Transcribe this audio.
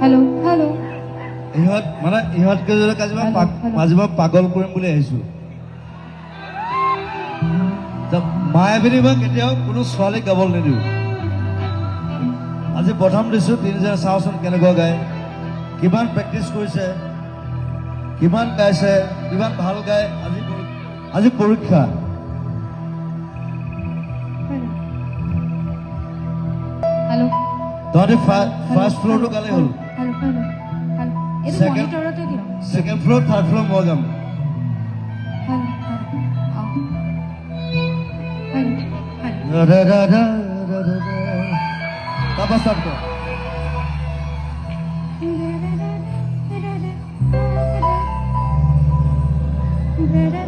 hello' hello' ইহঁত কেইজনক আজি মই পাগল কৰিম বুলি আহিছো মায়াবিনী মই কেতিয়াও কোনো ছোৱালীক গাবলৈ নিদিওঁ আজি প্ৰথম দিছো তিনিজনে চাওঁচোন কেনেকুৱা গায় কিমান প্ৰেক্টিচ কৰিছে কিমান গাইছে কিমান ভাল গায় আজি পৰীক্ষা হেল্ল' তহঁতি ফাৰ্ষ্ট ফ্ল'ৰটো গালেই হ'ল হেল্ল' হেল্ল' হেল্ল' এইটো Second- মনিটৰতে দিয়ক ছেকেণ্ড ফ্ল'ৰ থাৰ্ড ফ্ল'ৰ মই গাম হেল্ল' হেল্ল' অঁ হেল্ল' হেল্ল' তাৰপৰা ষ্টাৰ্ট কৰ Da da